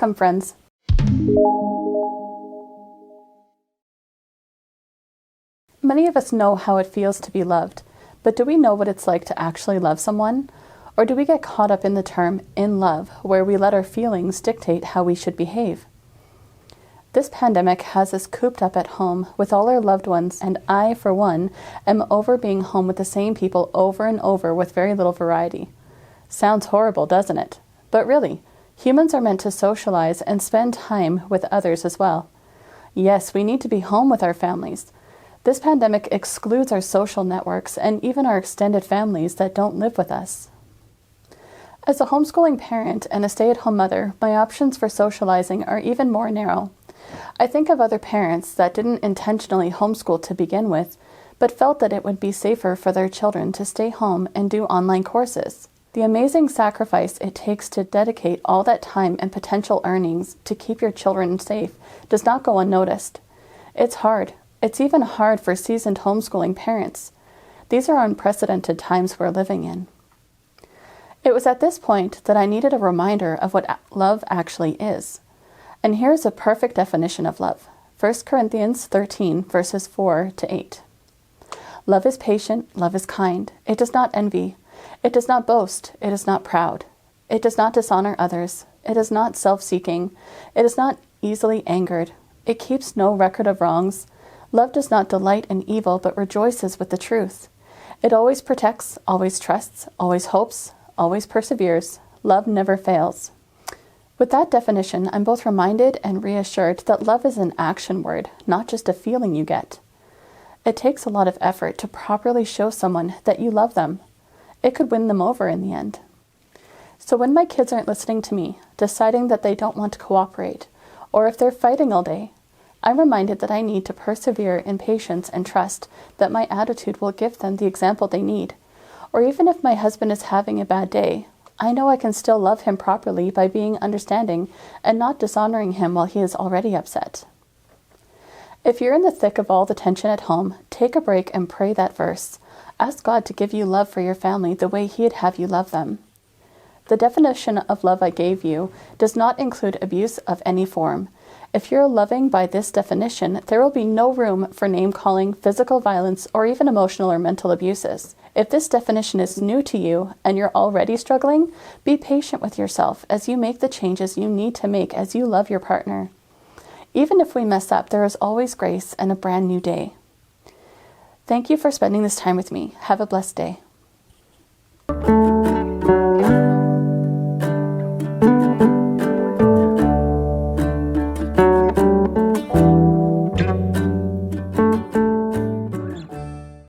welcome, friends. Many of us know how it feels to be loved, but do we know what it's like to actually love someone? Or do we get caught up in the term "in love," where we let our feelings dictate how we should behave? This pandemic has us cooped up at home with all our loved ones, and I, for one, am over being home with the same people over and over with very little variety. Sounds horrible, doesn't it? But really, humans are meant to socialize and spend time with others as well. Yes, we need to be home with our families. This pandemic excludes our social networks and even our extended families that don't live with us. As a homeschooling parent and a stay-at-home mother, my options for socializing are even more narrow. I think of other parents that didn't intentionally homeschool to begin with, but felt that it would be safer for their children to stay home and do online courses. The amazing sacrifice it takes to dedicate all that time and potential earnings to keep your children safe does not go unnoticed. It's hard. It's even hard for seasoned homeschooling parents. These are unprecedented times we're living in. It was at this point that I needed a reminder of what love actually is. And here's a perfect definition of love. 1 Corinthians 13, verses 4-8. Love is patient, love is kind. It does not envy. It does not boast. It is not proud. It does not dishonor others. It is not self-seeking. It is not easily angered. It keeps no record of wrongs. Love does not delight in evil, but rejoices with the truth. It always protects, always trusts, always hopes, always perseveres. Love never fails. With that definition, I'm both reminded and reassured that love is an action word, not just a feeling you get. It takes a lot of effort to properly show someone that you love them. It could win them over in the end. So when my kids aren't listening to me, deciding that they don't want to cooperate, or if they're fighting all day, I'm reminded that I need to persevere in patience and trust that my attitude will give them the example they need. Or even if my husband is having a bad day, I know I can still love him properly by being understanding and not dishonoring him while he is already upset. If you're in the thick of all the tension at home, take a break and pray that verse. Ask God to give you love for your family the way He'd have you love them. The definition of love I gave you does not include abuse of any form. If you're loving by this definition, there will be no room for name-calling, physical violence, or even emotional or mental abuses. If this definition is new to you and you're already struggling, be patient with yourself as you make the changes you need to make as you love your partner. Even if we mess up, there is always grace and a brand new day. Thank you for spending this time with me. Have a blessed day.